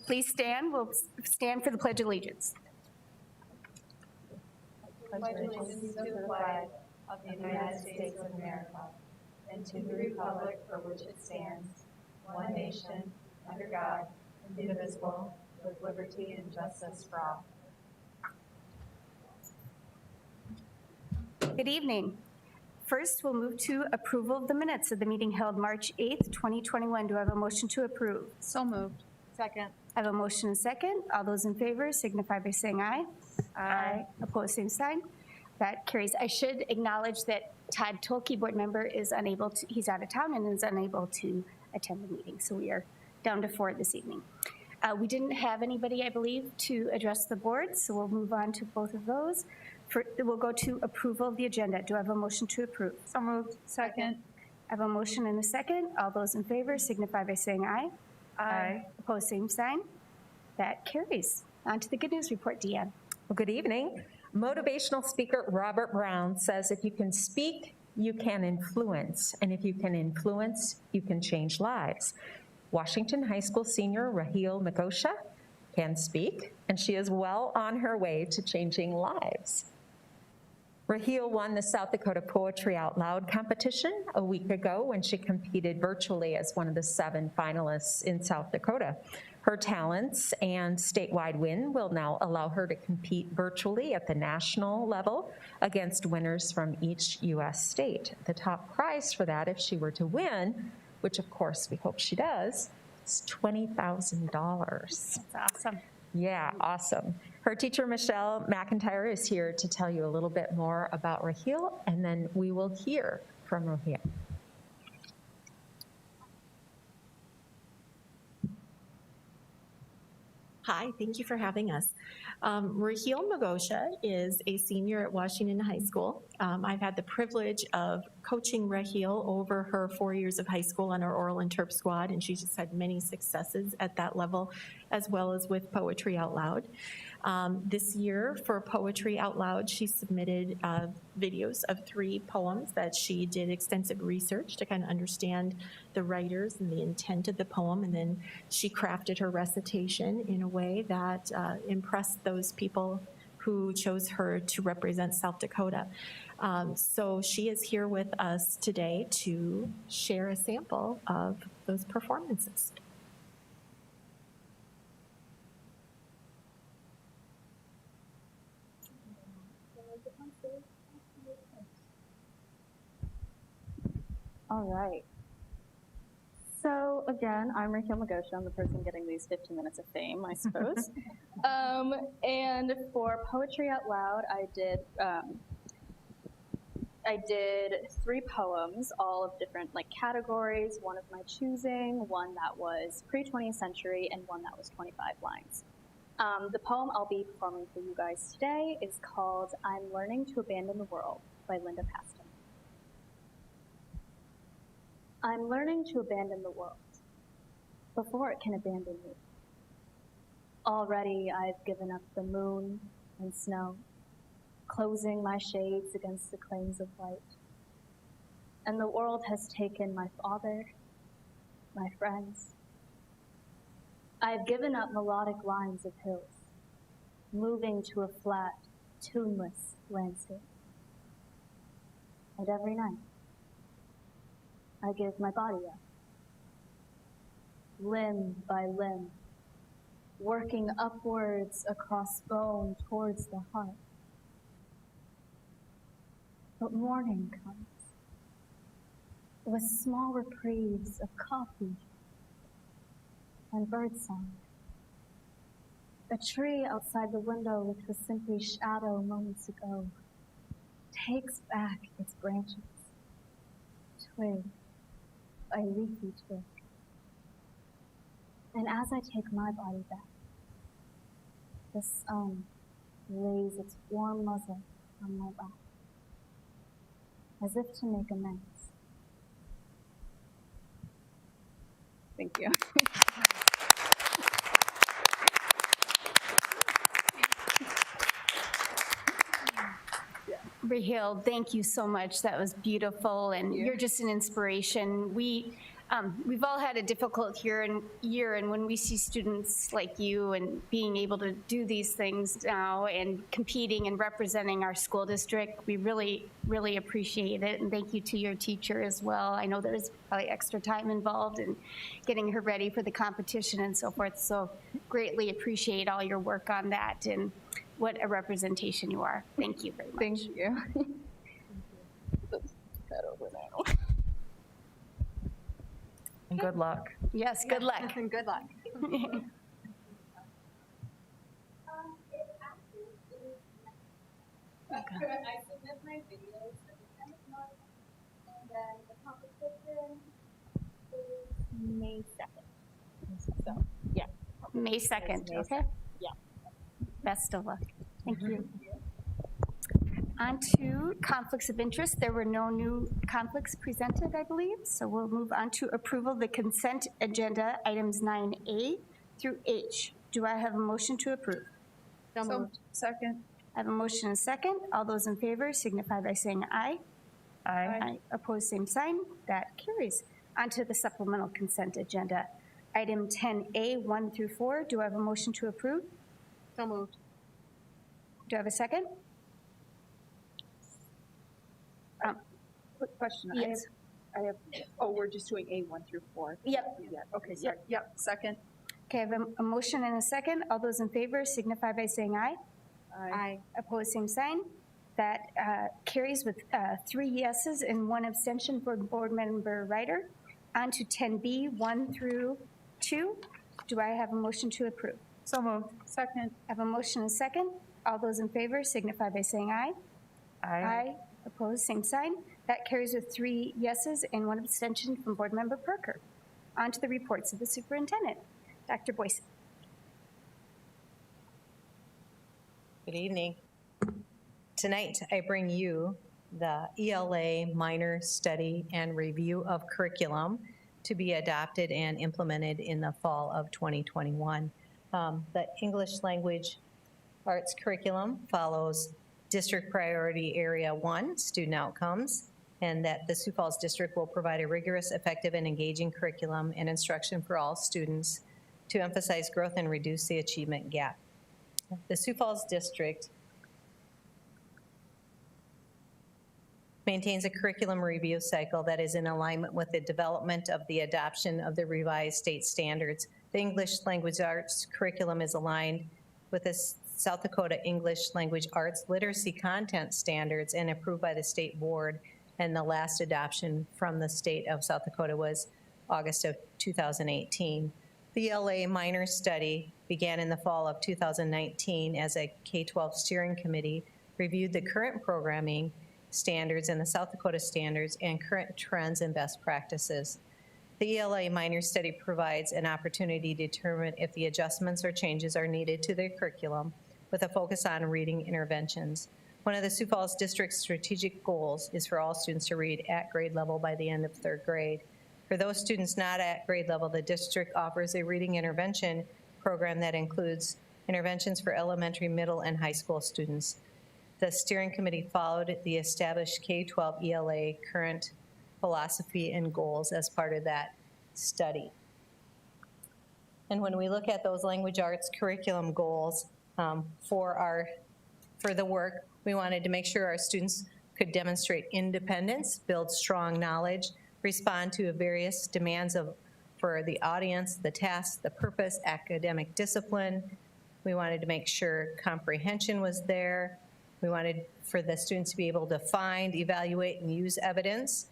Please stand. We'll stand for the Pledge of Allegiance. Pledge allegiance to the flag of the United States of America and to the republic for which it stands, one nation, under God, indivisible, with liberty and justice for all. Good evening. First, we'll move to approval of the minutes of the meeting held March 8th, 2021. Do I have a motion to approve? So moved. Second. I have a motion and a second. All those in favor signify by saying aye. Aye. Opposed, same sign. That carries. I should acknowledge that Todd Tolke, board member, is unable to, he's out of town and is unable to attend the meeting. So we are down to 4 this evening. We didn't have anybody, I believe, to address the board, so we'll move on to both of those. We'll go to approval of the agenda. Do I have a motion to approve? So moved. Second. I have a motion and a second. All those in favor signify by saying aye. Aye. Opposed, same sign. That carries. On to the good news report, Deanne. Well, good evening. Motivational speaker Robert Brown says if you can speak, you can influence. And if you can influence, you can change lives. Washington High School senior Raheel Magosha can speak, and she is well on her way to changing lives. Raheel won the South Dakota Poetry Out Loud competition a week ago when she competed virtually as one of the 7 finalists in South Dakota. Her talents and statewide win will now allow her to compete virtually at the national level against winners from each U.S. state. The top prize for that, if she were to win, which of course we hope she does, is $20,000. That's awesome. Yeah, awesome. Her teacher, Michelle McIntyre, is here to tell you a little bit more about Raheel, and then we will hear from Raheel. Hi, thank you for having us. Raheel Magosha is a senior at Washington High School. I've had the privilege of coaching Raheel over her 4 years of high school on our oral interp squad, and she's just had many successes at that level, as well as with Poetry Out Loud. This year for Poetry Out Loud, she submitted videos of 3 poems that she did extensive research to kind of understand the writers and the intent of the poem, and then she crafted her recitation in a way that impressed those people who chose her to represent South Dakota. So she is here with us today to share a sample of those performances. All right. So again, I'm Raheel Magosha. I'm the person getting these 15 minutes of fame, I suppose. And for Poetry Out Loud, I did 3 poems, all of different categories, one of my choosing, one that was pre-20th century, and one that was 25 lines. The poem I'll be performing for you guys today is called I'm Learning to Abandon the World by Linda Paston. I'm learning to abandon the world before it can abandon me. Already I've given up the moon and snow, closing my shades against the claims of light. And the world has taken my father, my friends. I've given up melodic lines of hills, moving to a flat, tuneless landscape. And every night, I give my body up, limb by limb, working upwards across bone towards the heart. But morning comes, with small reprieves of coffee and birdsong. A tree outside the window, which was simply shadow moments ago, takes back its branches, twig by leafy twig. And as I take my body back, the sun lays its warm muzzle on my lap, as if to make amends. Thank you. Raheel, thank you so much. That was beautiful, and you're just an inspiration. We've all had a difficult year, and when we see students like you and being able to do these things now and competing and representing our school district, we really, really appreciate it. And thank you to your teacher as well. I know there's probably extra time involved in getting her ready for the competition and so forth. So greatly appreciate all your work on that, and what a representation you are. Thank you very much. Thank you. That over now. And good luck. Yes, good luck. And good luck. I submit my videos every time it's not, and then the competition is May 2nd. So, yeah. May 2nd, okay? Yeah. Best of luck. Thank you. On to conflicts of interest. There were no new conflicts presented, I believe, so we'll move on to approval of the consent agenda, items 9A through H. Do I have a motion to approve? So moved. Second. I have a motion and a second. All those in favor signify by saying aye. Aye. Opposed, same sign. That carries. On to the supplemental consent agenda, item 10A, 1 through 4. Do I have a motion to approve? So moved. Do I have a second? Quick question. Yes. Oh, we're just doing A1 through 4. Yep. Yeah, okay, sorry. Yep, second. Okay, I have a motion and a second. All those in favor signify by saying aye. Aye. Opposed, same sign. That carries with 3 yeses and 1 abstention for Board Member Ryder. On to 10B, 1 through 2. Do I have a motion to approve? So moved. Second. I have a motion and a second. All those in favor signify by saying aye. Aye. Opposed, same sign. That carries with 3 yeses and 1 abstention from Board Member Parker. On to the reports of the superintendent. Dr. Boyce. Good evening. Tonight, I bring you the ELA minor study and review of curriculum to be adopted and implemented in the fall of 2021. The English language arts curriculum follows District Priority Area 1, student outcomes, and that the Sioux Falls District will provide a rigorous, effective, and engaging curriculum and instruction for all students to emphasize growth and reduce the achievement gap. The Sioux Falls District maintains a curriculum review cycle that is in alignment with the development of the adoption of the revised state standards. The English language arts curriculum is aligned with the South Dakota English language arts literacy content standards and approved by the state board, and the last adoption from the state of South Dakota was August of 2018. The ELA minor study began in the fall of 2019 as a K-12 steering committee reviewed the current programming standards and the South Dakota standards and current trends and best practices. The ELA minor study provides an opportunity to determine if the adjustments or changes are needed to the curriculum with a focus on reading interventions. One of the Sioux Falls District's strategic goals is for all students to read at grade level by the end of 3rd grade. For those students not at grade level, the district offers a reading intervention program that includes interventions for elementary, middle, and high school students. The steering committee followed the established K-12 ELA current philosophy and goals as part of that study. And when we look at those language arts curriculum goals for the work, we wanted to make sure our students could demonstrate independence, build strong knowledge, respond to various demands for the audience, the task, the purpose, academic discipline. We wanted to make sure comprehension was there. We wanted for the students to be able to find, evaluate, and use evidence,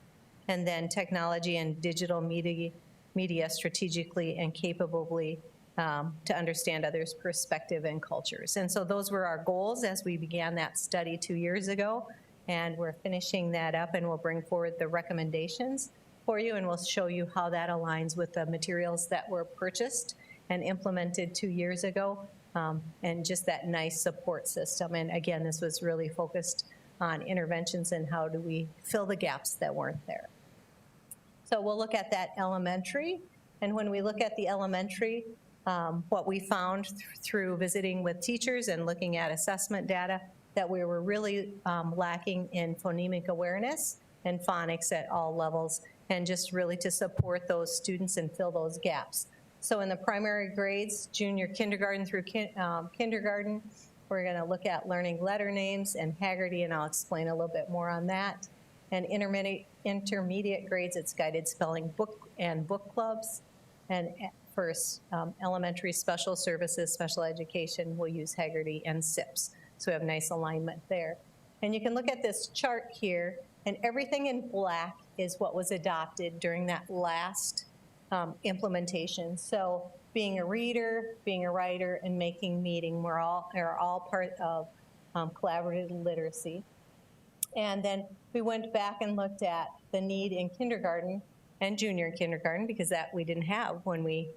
and then technology and digital media strategically and capably to understand others' perspective and cultures. And so those were our goals as we began that study 2 years ago, and we're finishing that up, and we'll bring forward the recommendations for you, and we'll show you how that aligns with the materials that were purchased and implemented 2 years ago, and just that nice support system. And again, this was really focused on interventions and how do we fill the gaps that weren't there. So we'll look at that elementary, and when we look at the elementary, what we found through visiting with teachers and looking at assessment data, that we were really lacking in phonemic awareness and phonics at all levels, and just really to support those students and fill those gaps. So in the primary grades, junior kindergarten through kindergarten, we're going to look at learning letter names and Haggerty, and I'll explain a little bit more on that. And intermediate grades, it's guided spelling book and book clubs. And for elementary special services, special education, we'll use Haggerty and SIPs. So we have nice alignment there. And you can look at this chart here, and everything in black is what was adopted during that last implementation. So being a reader, being a writer, and making meeting are all part of collaborative literacy. And then we went back and looked at the need in kindergarten and junior kindergarten, because that we didn't have when we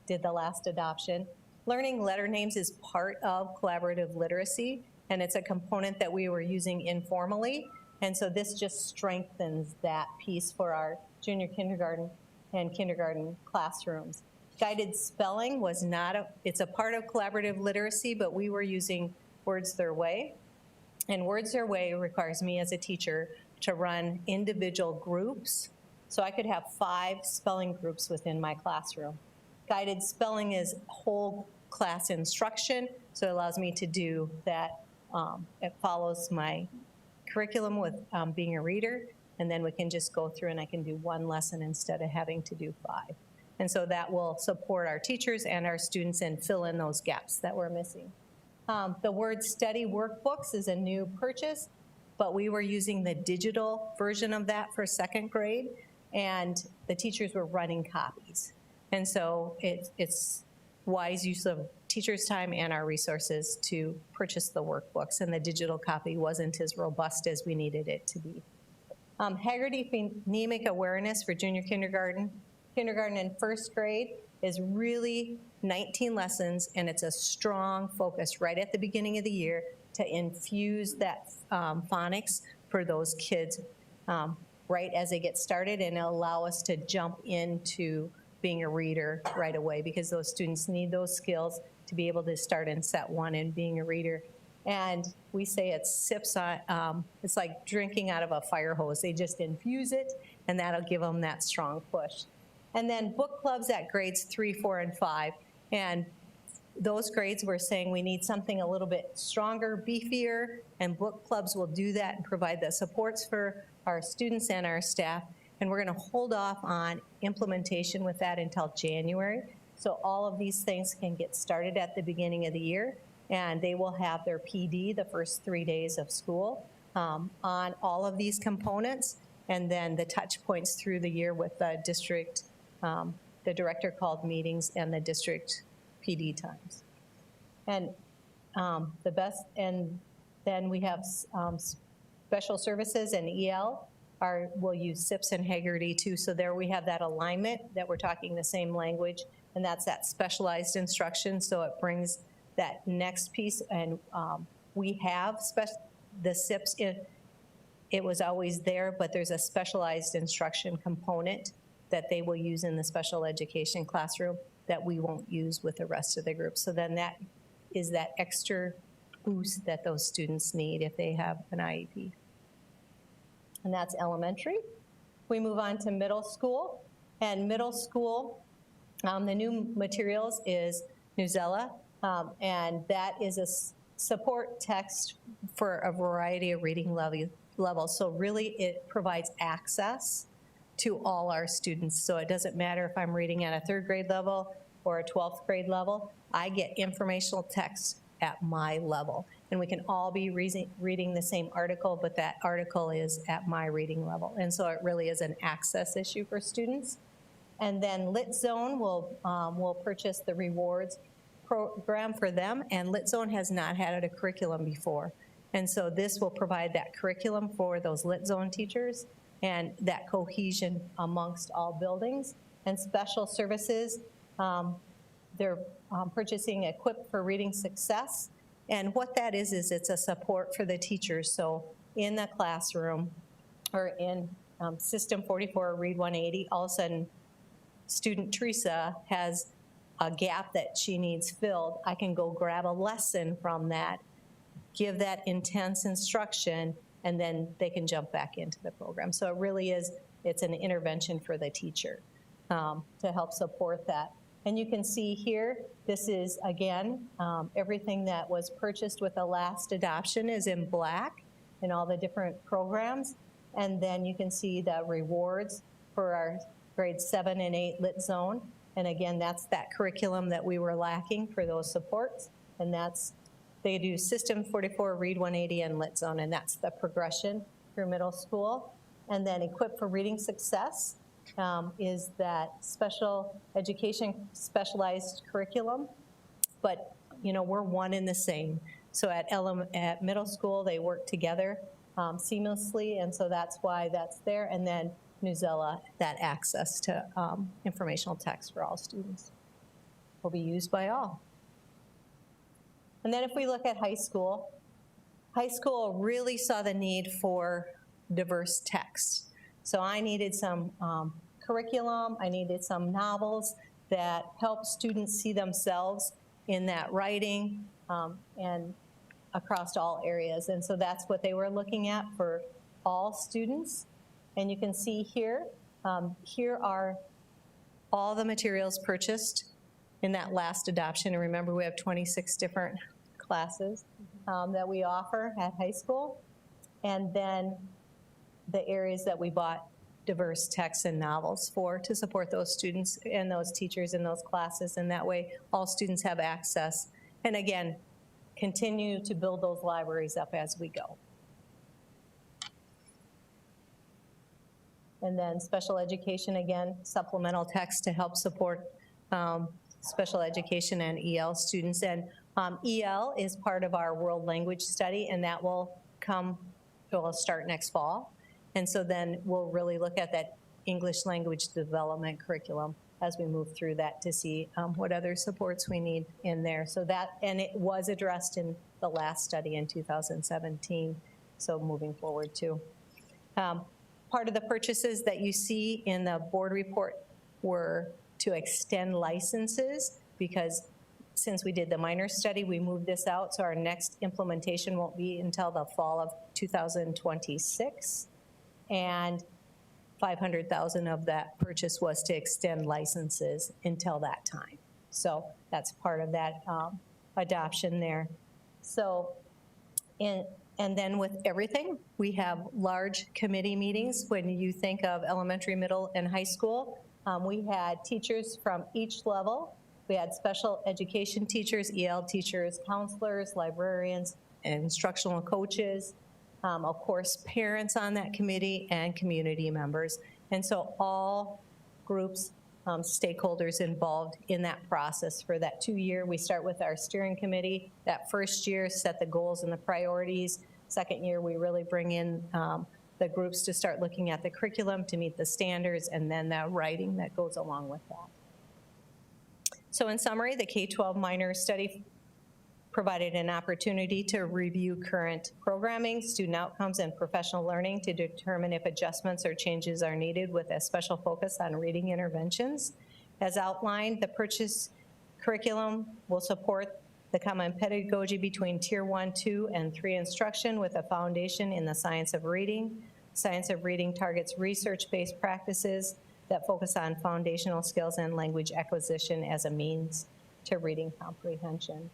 did the last adoption. Learning letter names is part of collaborative literacy, and it's a component that we were using informally. And so this just strengthens that piece for our junior kindergarten and kindergarten classrooms. Guided spelling was not it's a part of collaborative literacy, but we were using Words Their Way. And Words Their Way requires me as a teacher to run individual groups. So I could have 5 spelling groups within my classroom. Guided spelling is whole class instruction, so it allows me to do that. It follows my curriculum with being a reader, and then we can just go through and I can do 1 lesson instead of having to do 5. And so that will support our teachers and our students and fill in those gaps that we're missing. The Word Study workbooks is a new purchase, but we were using the digital version of that for 2nd grade, and the teachers were running copies. And so it's wise use of teachers' time and our resources to purchase the workbooks, and the digital copy wasn't as robust as we needed it to be. Haggerty phonemic awareness for junior kindergarten and 1st grade is really 19 lessons, and it's a strong focus right at the beginning of the year to infuse that phonics for those kids right as they get started, and allow us to jump into being a reader right away, because those students need those skills to be able to start in set 1 and being a reader. And we say it's sips on, it's like drinking out of a fire hose. They just infuse it, and that'll give them that strong push. And then book clubs at grades 3, 4, and 5. And those grades, we're saying we need something a little bit stronger, beefier, and book clubs will do that and provide the supports for our students and our staff. And we're going to hold off on implementation with that until January. So all of these things can get started at the beginning of the year, and they will have their PD the first 3 days of school on all of these components, and then the touch points through the year with the district, the director called meetings and the district PD times. And then we have special services and EL. We'll use SIPs and Haggerty too, so there we have that alignment that we're talking the same language, and that's that specialized instruction, so it brings that next piece. And we have the SIPs, it was always there, but there's a specialized instruction component that they will use in the special education classroom that we won't use with the rest of the group. So then that is that extra boost that those students need if they have an IEP. And that's elementary. We move on to middle school. And middle school, the new materials is Newsella, and that is a support text for a variety of reading levels. So really it provides access to all our students. So it doesn't matter if I'm reading at a 3rd grade level or a 12th grade level, I get informational text at my level. And we can all be reading the same article, but that article is at my reading level. And so it really is an access issue for students. And then Lit Zone will purchase the rewards program for them, and Lit Zone has not had a curriculum before. And so this will provide that curriculum for those Lit Zone teachers and that cohesion amongst all buildings. And special services, they're purchasing Equip for Reading Success. And what that is it's a support for the teachers. So in the classroom or in System 44, Read 180, all of a sudden student Teresa has a gap that she needs filled. I can go grab a lesson from that, give that intense instruction, and then they can jump back into the program. So it really is it's an intervention for the teacher to help support that. And you can see here, this is, again, everything that was purchased with the last adoption is in black in all the different programs. And then you can see the rewards for our grades 7 and 8 lit zone. And again, that's that curriculum that we were lacking for those supports. And that's, they do System 44, Read 180, and lit zone, and that's the progression through middle school. And then Equip for Reading Success is that special education, specialized curriculum. But, you know, we're one and the same. So at middle school, they work together seamlessly, and so that's why that's there. And then Newsela, that access to informational text for all students will be used by all. And then if we look at high school really saw the need for diverse text. So I needed some curriculum, I needed some novels that help students see themselves in that writing and across all areas. And so that's what they were looking at for all students. And you can see here, here are all the materials purchased in that last adoption. And remember, we have 26 different classes that we offer at high school. And then the areas that we bought diverse texts and novels for to support those students and those teachers in those classes. And that way, all students have access. And again, continue to build those libraries up as we go. And then special education, again, supplemental text to help support special education and EL students. And EL is part of our world language study, and that will start next fall. And so then we'll really look at that English language development curriculum as we move through that to see what other supports we need in there. So that, and it was addressed in the last study in 2017, so moving forward too. Part of the purchases that you see in the board report were to extend licenses, because since we did the minor study, we moved this out, so our next implementation won't be until the fall of 2026. And 500,000 of that purchase was to extend licenses until that time. So that's part of that adoption there. So, and then with everything, we have large committee meetings. When you think of elementary, middle, and high school, we had teachers from each level. We had special education teachers, EL teachers, counselors, librarians, and instructional coaches. Of course, parents on that committee and community members. And so all groups, stakeholders involved in that process for that 2-year. We start with our steering committee. That first year, set the goals and the priorities. Second year, we really bring in the groups to start looking at the curriculum to meet the standards, and then the writing that goes along with that. So in summary, the K-12 minor study provided an opportunity to review current programming, student outcomes, and professional learning to determine if adjustments or changes are needed, with a special focus on reading interventions. As outlined, the purchase curriculum will support the common pedagogy between Tier 1, 2, and 3 instruction, with a foundation in the science of reading. Science of reading targets research-based practices that focus on foundational skills and language acquisition as a means to reading comprehension.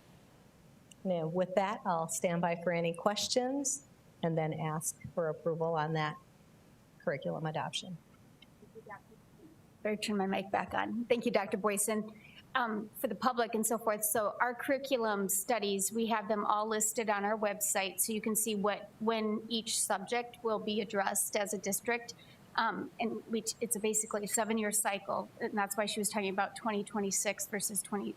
Now, with that, I'll stand by for any questions and then ask for approval on that curriculum adoption. Better turn my mic back on. Thank you, Dr. Boyson. For the public and so forth, so our curriculum studies, we have them all listed on our website, so you can see when each subject will be addressed as a district. And it's basically a 7-year cycle, and that's why she was talking about 2026 versus 20.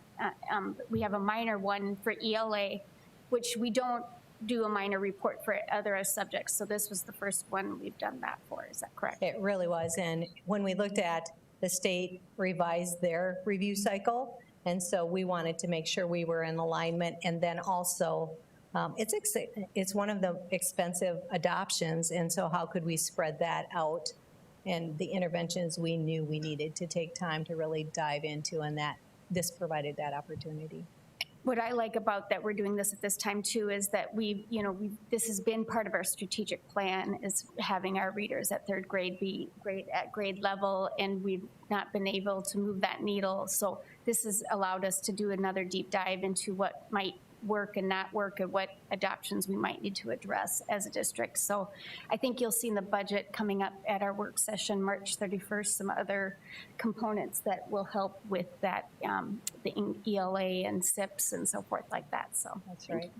We have a minor one for ELA, which we don't do a minor report for other subjects. So this was the first one we've done that for. Is that correct? It really was. And when we looked at the state revised their review cycle, and so we wanted to make sure we were in alignment. And then also, it's one of the expensive adoptions, and so how could we spread that out? And the interventions we knew we needed to take time to really dive into, and that this provided that opportunity. What I like about that we're doing this at this time too is that this has been part of our strategic plan, is having our readers at third grade be at grade level, and we've not been able to move that needle. So this has allowed us to do another deep dive into what might work and not work, and what adoptions we might need to address as a district. So I think you'll see in the budget coming up at our work session, March 31st, some other components that will help with that, the ELA and SIPs and so forth like that. So That's right.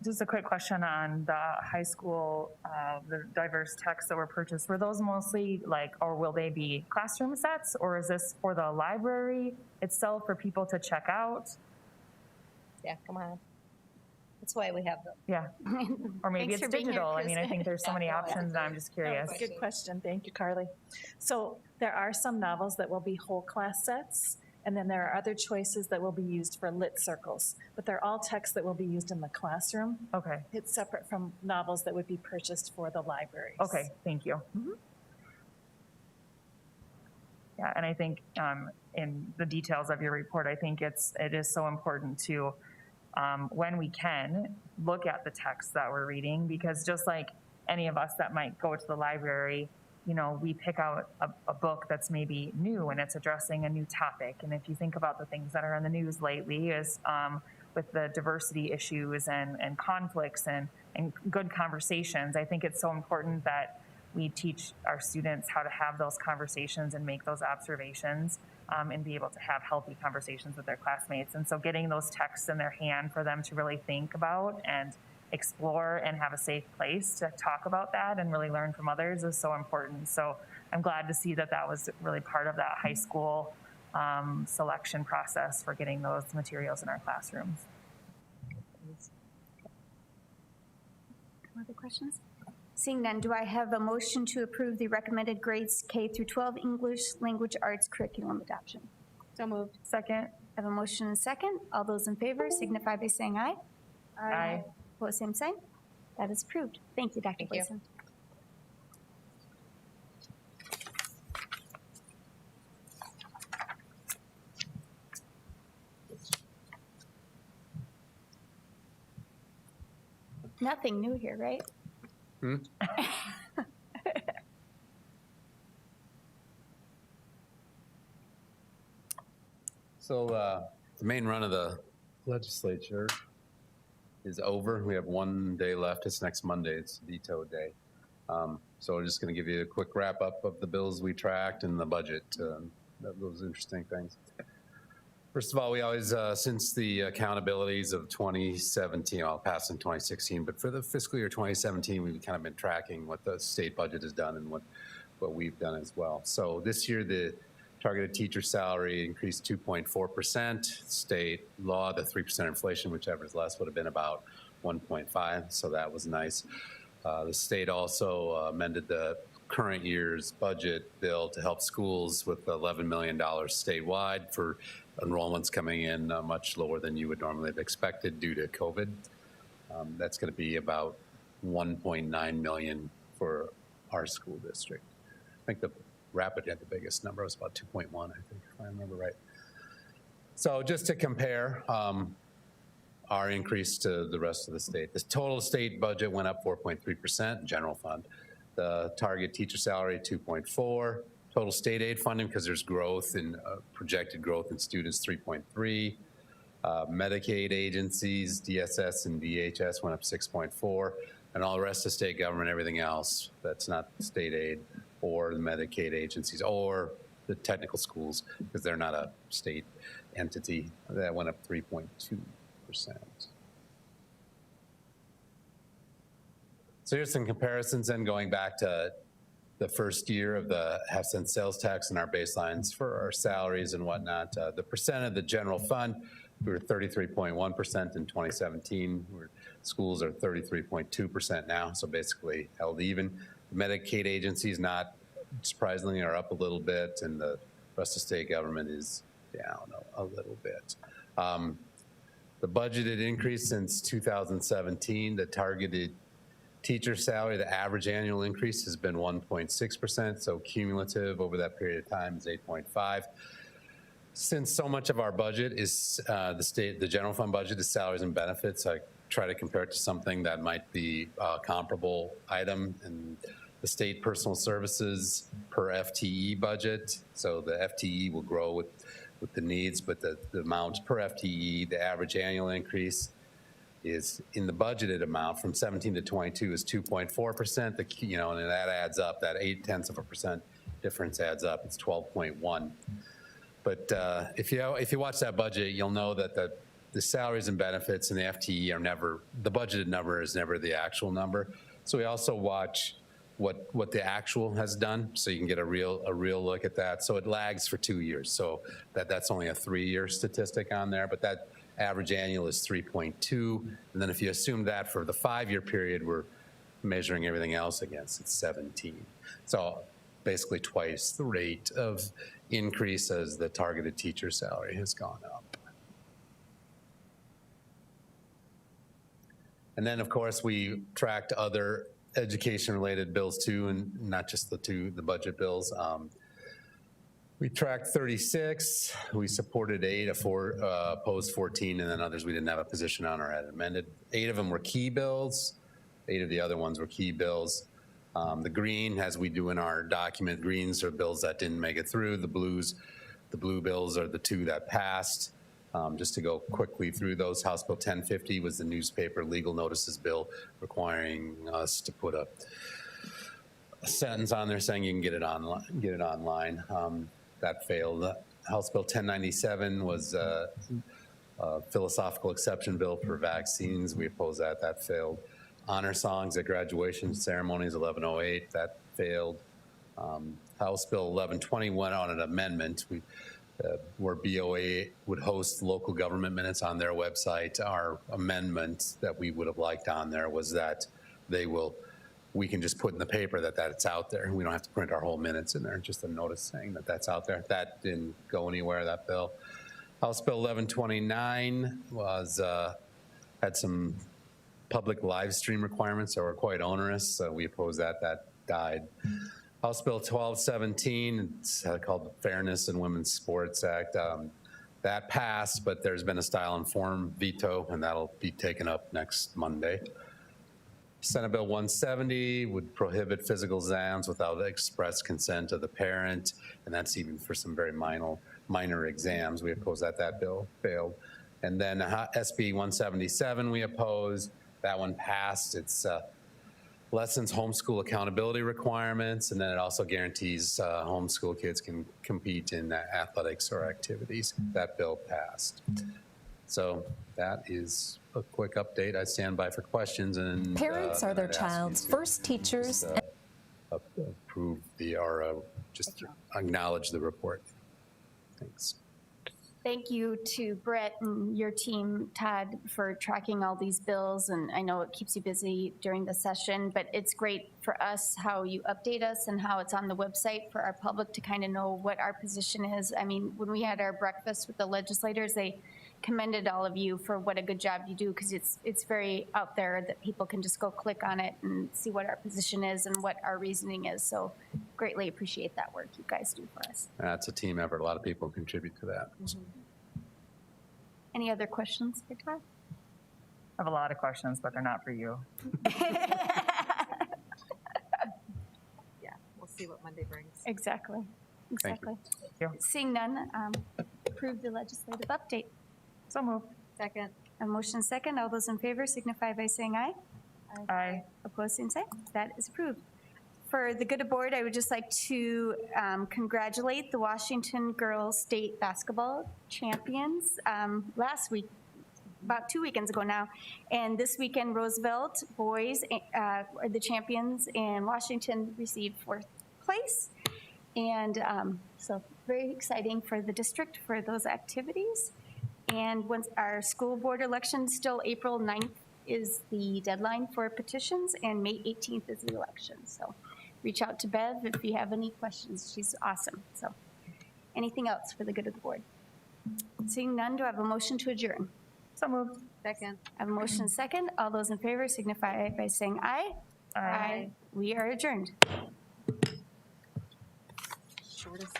Just a quick question on the high school, the diverse texts that were purchased. Were those mostly or will they be classroom sets, or is this for the library itself for people to check out? Yeah, come on. That's why we have them. Yeah, or maybe Thanks it's for being here, digital. I mean, I Chris. think there's so many options, and I'm just curious. Good question. Thank you, Carly. So there are some novels that will be whole class sets, and then there are other choices that will be used for lit circles, but they're all texts that will be used in the classroom. Okay, It's separate from novels that would be purchased for the libraries. okay, thank you. Yeah, and I think in the details of your report, I think it is so important to, when we can, look at the text that we're reading, because just like any of us that might go to the library, we pick out a book that's maybe new and it's addressing a new topic. And if you think about the things that are in the news lately is with the diversity issues and conflicts and good conversations, I think it's so important that we teach our students how to have those conversations and make those observations and be able to have healthy conversations with their classmates. And so getting those texts in their hand for them to really think about and explore and have a safe place to talk about that and really learn from others is so important. So I'm glad to see that that was really part of that high school selection process for getting those materials in our classrooms. Other questions? Seeing none, do I have a motion to approve the recommended grades K through 12 English language arts curriculum adoption? So moved. Second. I have a motion and a second. All those in favor signify by saying aye. Aye. Opposed, same sign. That is approved. Thank you, Dr. Thank you. Gleason. Nothing new here, right? So the main run of the legislature is over. We have one day left. It's next Monday. It's veto day. So we're just going to give you a quick wrap up of the bills we tracked and the budget, those interesting things. First of all, we always, since the accountabilities of 2017, I'll pass in 2016, but for the fiscal year 2017, we've kind of been tracking what the state budget has done and what we've done as well. So this year, the targeted teacher salary increased 2.4%. State law, the 3% inflation, whichever is less, would have been about 1.5, so that was nice. The state also amended the current year's budget bill to help schools with $11 million statewide for enrollments coming in much lower than you would normally have expected due to COVID. That's going to be about 1.9 million for our school district. I think the Rapid had the biggest number. It was about 2.1, I think, if I remember right. So just to compare our increase to the rest of the state, the total state budget went up 4.3%, general fund. The target teacher salary, 2.4. Total state aid funding, because there's growth in projected growth in students, 3.3. Medicaid agencies, DSS and DHS went up 6.4. And all the rest of state government, everything else that's not state aid or the Medicaid agencies or the technical schools, because they're not a state entity, that went up 3.2%. So here's some comparisons and going back to the first year of the half-cent sales tax and our baselines for our salaries and whatnot. The percent of the general fund, we were 33.1% in 2017. Schools are 33.2% now, so basically held even. The Medicaid agencies, not surprisingly, are up a little bit, and the rest of state government is down a little bit. The budgeted increase since 2017, the targeted teacher salary, the average annual increase has been 1.6%, so cumulative over that period of time is 8.5. Since so much of our budget is the general fund budget is salaries and benefits, I try to compare it to something that might be a comparable item in the state personal services per FTE budget. So the FTE will grow with the needs, but the amount per FTE, the average annual increase is in the budgeted amount from 17 to 22 is 2.4%. And that adds up. That 0.8% difference adds up. It's 12.1. But if you watch that budget, you'll know that the salaries and benefits and the FTE are never, the budgeted number is never the actual number. So we also watch what the actual has done, so you can get a real look at that. So it lags for 2 years. So that's only a 3-year statistic on there, but that average annual is 3.2. And then if you assume that for the 5-year period, we're measuring everything else against, it's 17. So basically twice the rate of increase as the targeted teacher salary has gone up. And then, of course, we tracked other education-related bills too, and not just the budget bills. We tracked 36, we supported 8, opposed 14, and then others we didn't have a position on or had amended. 8 of them were key bills, 8 of the other ones were key bills. The green, as we do in our document, greens are bills that didn't make it through. The blue bills are the 2 that passed. Just to go quickly through those, House Bill 1050 was the newspaper legal notices bill requiring us to put a sentence on there saying you can get it online. That failed. House Bill 1097 was a philosophical exception bill for vaccines. We opposed that. That failed. Honor songs at graduation ceremonies, 1108, that failed. House Bill 1120 went on an amendment where BOA would host local government minutes on their website. Our amendment that we would have liked on there was that we can just put in the paper that it's out there. We don't have to print our whole minutes in there, just a notice saying that that's out there. That didn't go anywhere, that bill. House Bill 1129 had some public live stream requirements that were quite onerous, so we opposed that. That died. House Bill 1217, it's called the Fairness in Women's Sports Act. That passed, but there's been a style and form veto, and that'll be taken up next Monday. Senate Bill 170 would prohibit physical exams without express consent of the parent, and that's even for some very minor exams. We opposed that. That bill failed. And then SB 177 we opposed. That one passed. It's lessens homeschool accountability requirements, and then it also guarantees homeschool kids can compete in athletics or activities. That bill passed. So that is a quick update. I stand by for questions. And parents are their child's first teachers. Approve just acknowledge the report. Thanks. Thank you to Brett and your team, Todd, for tracking all these bills. And I know it keeps you busy during the session, but it's great for us how you update us and how it's on the website for our public to kind of know what our position is. I mean, when we had our breakfast with the legislators, they commended all of you for what a good job you do, because it's very out there that people can just go click on it and see what our position is and what our reasoning is. So greatly appreciate that work you guys do for us. That's a team effort. A lot of people contribute to that. Mm-hmm. Any other questions for Todd? I have a lot of questions, but they're not for you. Yeah, we'll see what Monday brings. Exactly. Thank you. Thank you. Seeing none, approve the legislative update. So moved. Second. A motion second. All those in favor signify by saying aye. Aye. Opposed, same sign. That is approved. For the good of board, I would just like to congratulate the Washington girls state basketball champions last week, about 2 weekends ago now. And this weekend, Roosevelt boys are the champions, and Washington received 4th place. And so very exciting for the district for those activities. And once our school board election, still April 9th is the deadline for petitions, and May 18th is the election. So reach out to Bev if you have any questions. She's awesome. So anything else for the good of the board? Seeing none, do I have a motion to adjourn? So moved. Second. I have a motion second. All those in favor signify by saying aye. Aye. We are adjourned. Shortest